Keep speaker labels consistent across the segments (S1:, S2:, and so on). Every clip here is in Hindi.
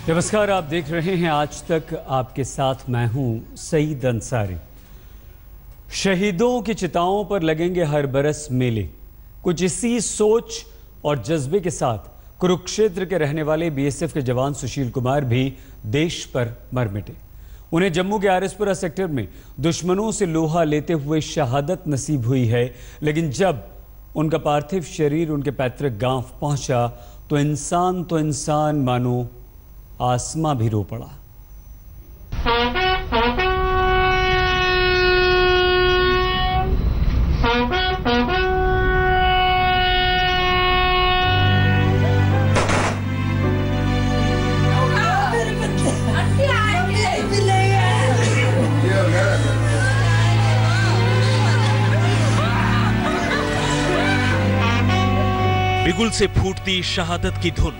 S1: नमस्कार, आप देख रहे हैं आज तक। आपके साथ मैं हूं सईद अंसारी। शहीदों की चिताओं पर लगेंगे हर बरस मेले। कुछ इसी सोच और जज्बे के साथ कुरुक्षेत्र के रहने वाले बीएसएफ के जवान सुशील कुमार भी देश पर मर मिटे। उन्हें जम्मू के आरएसपुरा सेक्टर में दुश्मनों से लोहा लेते हुए शहादत नसीब हुई है, लेकिन जब उनका पार्थिव शरीर उनके पैतृक गांव पहुंचा तो इंसान मानो आसमां भी रो पड़ा।
S2: बिगुल से फूटती शहादत की धुन,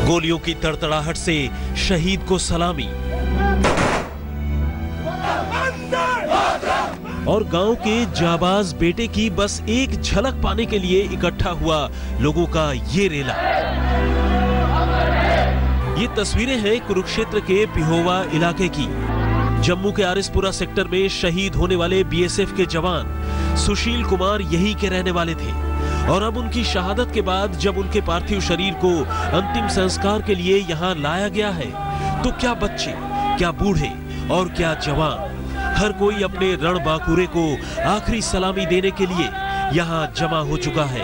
S2: गोलियों की तड़तड़ाहट से शहीद को सलामी और गांव के जाबाज बेटे की बस एक झलक पाने के लिए इकट्ठा हुआ लोगों का ये रेला। ये तस्वीरें हैं कुरुक्षेत्र के पिहोवा इलाके की। जम्मू के आरएसपुरा सेक्टर में शहीद होने वाले बीएसएफ के जवान सुशील कुमार यही के रहने वाले थे और अब उनकी शहादत के बाद जब उनके पार्थिव शरीर को अंतिम संस्कार के लिए यहाँ लाया गया है तो क्या बच्चे, क्या बूढ़े और क्या जवान, हर कोई अपने रणबांकुरे को आखिरी सलामी देने के लिए यहाँ जमा हो चुका है।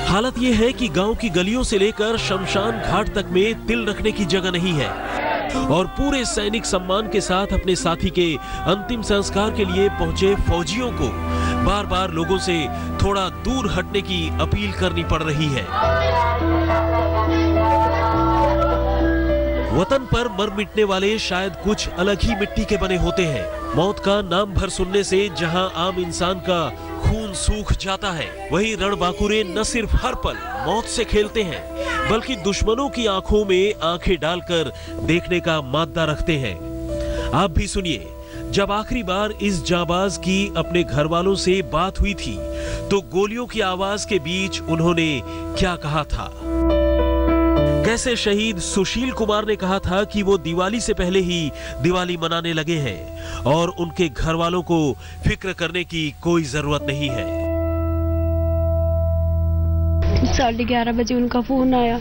S2: हालत यह है कि गांव की गलियों से लेकर शमशान घाट तक में तिल रखने की जगह नहीं है और पूरे सैनिक सम्मान के साथ अपने साथी के अंतिम संस्कार के लिए पहुंचे फौजियों को बार बार लोगों से थोड़ा दूर हटने की अपील करनी पड़ रही है। वतन पर मर मिटने वाले शायद कुछ अलग ही मिट्टी के बने होते हैं। मौत का नाम भर सुनने से जहां आम इंसान का खून सूख जाता है, वहीं रणबांकुरे न सिर्फ हर पल मौत से खेलते हैं बल्कि दुश्मनों की आंखों में आंखें डालकर देखने का माद्दा रखते हैं। आप भी सुनिए, जब आखिरी बार इस जाबाज की अपने घर वालों से बात हुई थी तो गोलियों की आवाज के बीच उन्होंने क्या कहा था। कैसे शहीद सुशील कुमार ने कहा था कि वो दिवाली से पहले ही दिवाली मनाने लगे हैं और उनके घर वालों को फिक्र करने की कोई जरूरत नहीं है।
S3: 11:30 बजे उनका फोन आया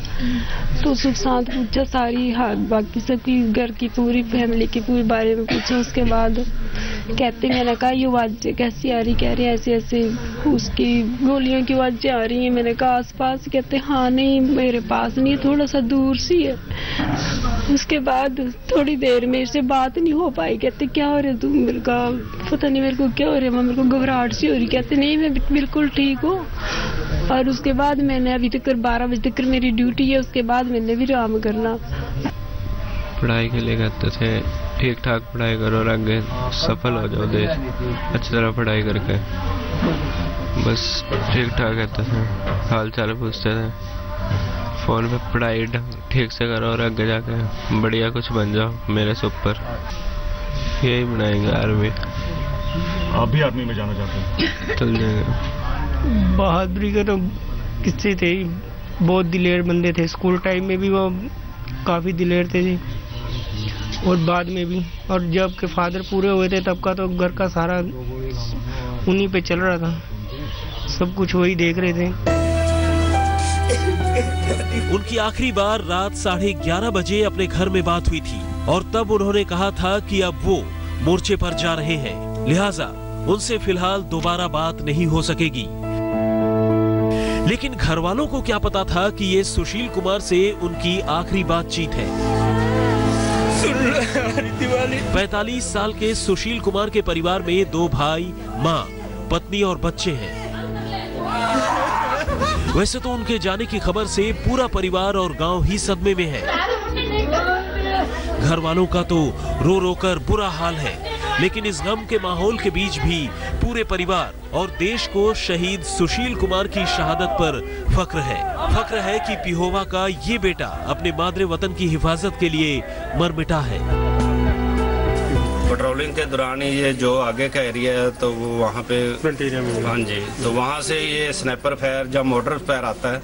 S3: तो सुख साथ पूछा, सारी बाकी सबकी घर की पूरी फैमिली के पूरे बारे में पूछा। उसके बाद कहते, मैंने कहा ये आवाज़ें कैसी आ रही, कह रहे ऐसे ऐसे उसकी गोलियों की आवाज़ें आ रही हैं। मैंने कहा आस पास, कहते हाँ नहीं मेरे पास नहीं, थोड़ा सा दूर सी है। उसके बाद थोड़ी देर मेरे से बात नहीं हो पाई। कहते क्या हो रहा है तू? मेरे को पता नहीं मेरे को क्या हो रहा है, मेरे को घबराहट सी हो रही। कहते नहीं मैं बिल्कुल ठीक हूँ। और उसके बाद मैंने अभी तक 12 बजे तक मेरी ड्यूटी है, उसके बाद मैंने भी आराम करना।
S4: पढ़ाई के लिए कहते थे ठीक ठाक पढ़ाई करो और आगे सफल हो जाओ देश, अच्छी तरह पढ़ाई करके। बस ठीक ठाक कहते थे, हाल चाल पूछते थे, फोन पे पढ़ाई ठीक से करो और आगे जाके बढ़िया कुछ बन जाओ मेरे से ऊपर। यही बनाएंगे आर्मी।
S5: आप भी आर्मी में जाना चाहते हैं?
S4: चल जाएंगे।
S6: बहादुरी के तो किस्से थे, बहुत दिलेर बंदे थे। स्कूल टाइम में भी वो काफ़ी दिलेर थे जी, और बाद में भी। और जब के फादर पूरे हुए थे तब का तो घर का सारा उन्हीं पे चल रहा था, सब कुछ वही देख रहे थे।
S2: उनकी आखिरी बार रात 11:30 बजे अपने घर में बात हुई थी और तब उन्होंने कहा था कि अब वो मोर्चे पर जा रहे हैं, लिहाजा उनसे फिलहाल दोबारा बात नहीं हो सकेगी। लेकिन घर वालों को क्या पता था कि ये सुशील कुमार से उनकी आखिरी बातचीत है। 45 साल के सुशील कुमार के परिवार में 2 भाई, मां, पत्नी और बच्चे हैं। वैसे तो उनके जाने की खबर से पूरा परिवार और गांव ही सदमे में है। घर वालों का तो रो रो कर बुरा हाल है, लेकिन इस गम के माहौल के बीच भी पूरे परिवार और देश को शहीद सुशील कुमार की शहादत पर फख्र है। फख्र है कि पिहोवा का ये बेटा अपने मादरे वतन की हिफाजत के लिए मर मिटा है।
S7: पेट्रोलिंग के दौरान ये जो आगे का एरिया है तो वो वहाँ पे, हाँ जी, तो वहाँ से ये स्नाइपर फायर जब मोटर फायर आता है,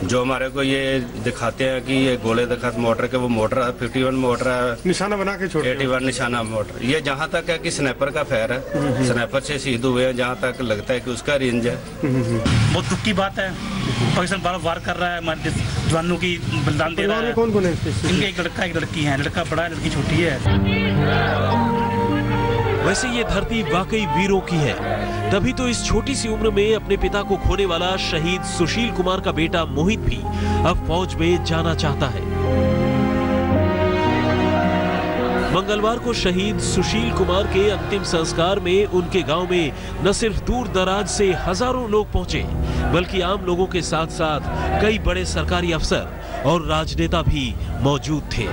S7: जो हमारे को ये दिखाते हैं कि ये गोले दिखाते मोटर के, वो मोटर है 51 मोटर है,
S8: निशाना बना के छोड़
S7: 81 निशाना मोटर। ये जहाँ तक है कि स्नाइपर का फायर है, स्नाइपर से शहीद हुए हैं, जहाँ तक लगता है कि उसका रेंज है।
S9: बहुत दुख की बात है, पाकिस्तान बार वार कर रहा है, हमारे जवानों की बलिदान दे रहा है।
S8: कौन कौन है?
S9: इनके एक लड़का एक लड़की है, लड़का बड़ा है, लड़की छोटी है।
S2: वैसे ये धरती वाकई वीरों की है, तभी तो इस छोटी सी उम्र में अपने पिता को खोने वाला शहीद सुशील कुमार का बेटा मोहित भी अब फौज में जाना चाहता है। मंगलवार को शहीद सुशील कुमार के अंतिम संस्कार में उनके गांव में न सिर्फ दूर दराज से हजारों लोग पहुंचे, बल्कि आम लोगों के साथ साथ कई बड़े सरकारी अफसर और राजनेता भी मौजूद थे।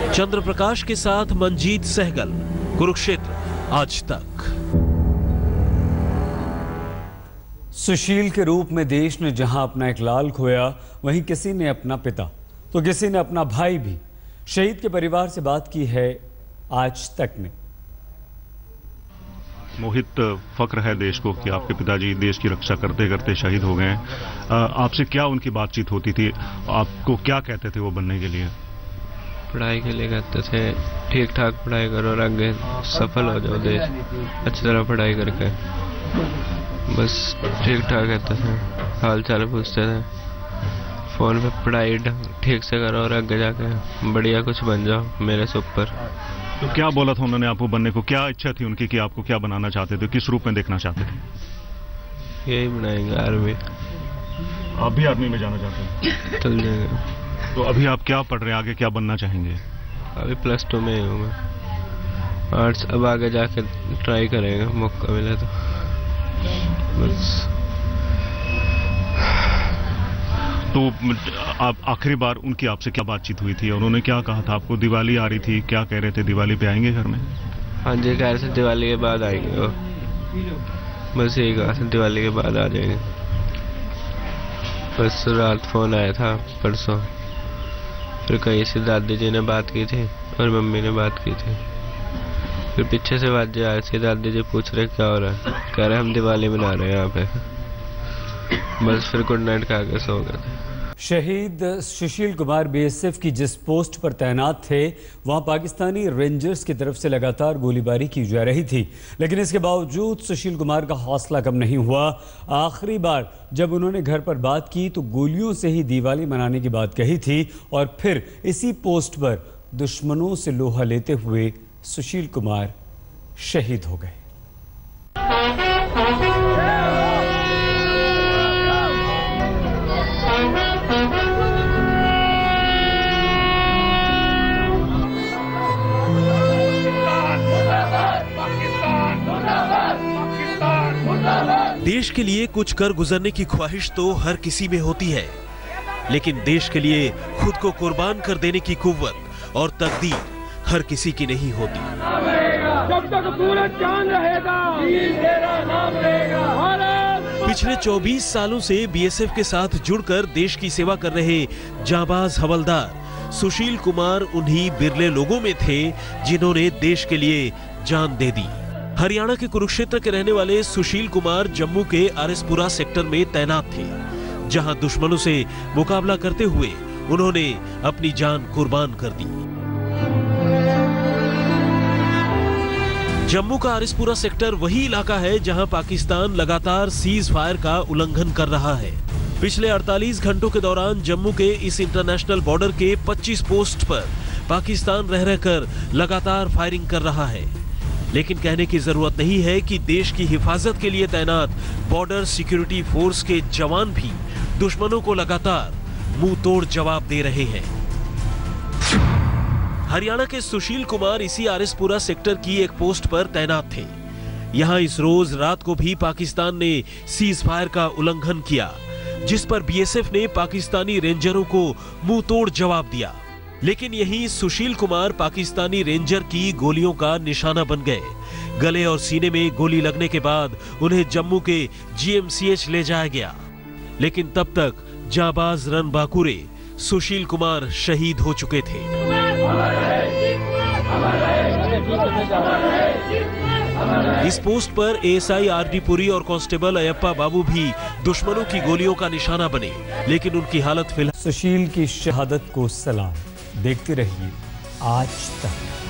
S2: चंद्र प्रकाश के साथ मंजीत सहगल, कुरुक्षेत्र आज तक।
S1: सुशील के रूप में देश ने जहां अपना एक लाल खोया, वहीं किसी ने अपना पिता तो किसी ने अपना भाई भी। शहीद के परिवार से बात की है आज तक ने।
S5: मोहित, फख्र है देश को कि आपके पिताजी देश की रक्षा करते करते शहीद हो गए हैं। आपसे क्या उनकी बातचीत होती थी? आपको क्या कहते थे वो बनने के लिए?
S4: पढ़ाई के लिए कहते थे ठीक ठाक पढ़ाई करो और आगे सफल हो जाओ देश, अच्छी तरह पढ़ाई करके। बस ठीक ठाक कहते थे, हाल चाल पूछते थे, फोन पे पढ़ाई ठीक से करो और आगे जाके बढ़िया कुछ बन जाओ मेरे से ऊपर।
S5: तो क्या बोला था उन्होंने आपको बनने को? क्या इच्छा थी उनकी कि आपको क्या बनाना चाहते थे, किस रूप में देखना चाहते थे?
S4: यही बनाएंगे आर्मी।
S5: आप भी आर्मी में जाना चाहते हैं?
S4: चल जाएंगे।
S5: तो अभी आप क्या पढ़ रहे हैं, आगे क्या बनना चाहेंगे?
S4: अभी +2 में ही हूँ मैं, आर्ट्स। अब आगे जाके ट्राई करेंगे, मौका मिले तो। बस।
S5: तो आप आखिरी बार उनकी आपसे क्या बातचीत हुई थी? उन्होंने क्या कहा था आपको? दिवाली आ रही थी, क्या कह रहे थे? दिवाली पे आएंगे घर में?
S4: हाँ जी, कह रहे थे दिवाली के बाद आएंगे वो। बस यही कहा था, दिवाली के बाद आ जाएंगे। बस रात फोन आया था परसों, फिर कहीं से दादी जी ने बात की थी और मम्मी ने बात की थी। फिर पीछे से आवाज़ आई थी, दादी जी पूछ रहे क्या हो रहा है, कह रहे हम दिवाली मना रहे हैं यहाँ पे। बस फिर गुड नाइट कहा के सो गए थे।
S1: शहीद सुशील कुमार बीएसएफ की जिस पोस्ट पर तैनात थे, वहां पाकिस्तानी रेंजर्स की तरफ से लगातार गोलीबारी की जा रही थी, लेकिन इसके बावजूद सुशील कुमार का हौसला कम नहीं हुआ। आखिरी बार जब उन्होंने घर पर बात की तो गोलियों से ही दिवाली मनाने की बात कही थी, और फिर इसी पोस्ट पर दुश्मनों से लोहा लेते हुए सुशील कुमार शहीद हो गए।
S2: देश के लिए कुछ कर गुजरने की ख्वाहिश तो हर किसी में होती है, लेकिन देश के लिए खुद को कुर्बान कर देने की कुव्वत और तकदीर हर किसी की नहीं होती।
S10: जब तक सूरज चांद रहेगा, तेरा नाम रहेगा।
S2: पिछले 24 सालों से बीएसएफ के साथ जुड़कर देश की सेवा कर रहे जांबाज हवलदार सुशील कुमार उन्हीं बिरले लोगों में थे जिन्होंने देश के लिए जान दे दी। हरियाणा के कुरुक्षेत्र के रहने वाले सुशील कुमार जम्मू के आरिसपुरा सेक्टर में तैनात थे, जहां दुश्मनों से मुकाबला करते हुए उन्होंने अपनी जान कुर्बान कर दी। जम्मू का आरिसपुरा सेक्टर वही इलाका है जहां पाकिस्तान लगातार सीज फायर का उल्लंघन कर रहा है। पिछले 48 घंटों के दौरान जम्मू के इस इंटरनेशनल बॉर्डर के 25 पोस्ट पर पाकिस्तान रह रहकर लगातार फायरिंग कर रहा है। लेकिन कहने की जरूरत नहीं है कि देश की हिफाजत के लिए तैनात बॉर्डर सिक्योरिटी फोर्स के जवान भी दुश्मनों को लगातार मुंह तोड़ जवाब दे रहे हैं। हरियाणा के सुशील कुमार इसी आरिसपुरा सेक्टर की एक पोस्ट पर तैनात थे। यहाँ इस रोज रात को भी पाकिस्तान ने सीज फायर का उल्लंघन किया, जिस पर बीएसएफ ने पाकिस्तानी रेंजरों को मुंह तोड़ जवाब दिया। लेकिन यहीं सुशील कुमार पाकिस्तानी रेंजर की गोलियों का निशाना बन गए। गले और सीने में गोली लगने के बाद उन्हें जम्मू के जीएमसीएच ले जाया गया, लेकिन तब तक जाबाज रणबांकुरे सुशील कुमार शहीद हो चुके थे। इस पोस्ट पर एएसआई आरडी पुरी और कांस्टेबल अयप्पा बाबू भी दुश्मनों की गोलियों का निशाना बने, लेकिन उनकी हालत फिलहाल।
S1: सुशील की शहादत को सलाम। देखते रहिए आज तक।